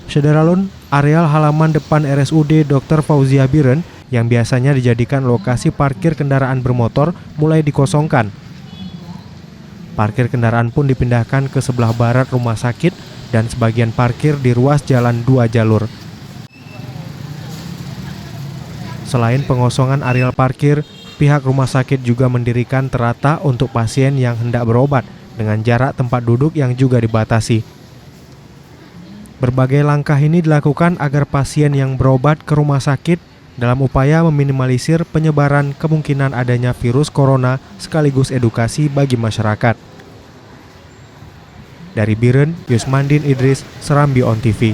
Sederalun, areal halaman depan RSUD Dr. Fauzia Biren yang biasanya dijadikan lokasi parkir kendaraan bermotor mulai dikosongkan. Parkir kendaraan pun dipindahkan ke sebelah barat rumah sakit dan sebagian parkir di ruas jalan 2 jalur. Selain pengosongan areal parkir, pihak rumah sakit juga mendirikan terata untuk pasien yang hendak berobat dengan jarak tempat duduk yang juga dibatasi. Berbagai langkah ini dilakukan agar pasien yang berobat ke rumah sakit dalam upaya meminimalisir penyebaran kemungkinan adanya virus corona sekaligus edukasi bagi masyarakat. Dari Biren, Yusmandin Idris, Serambi On TV.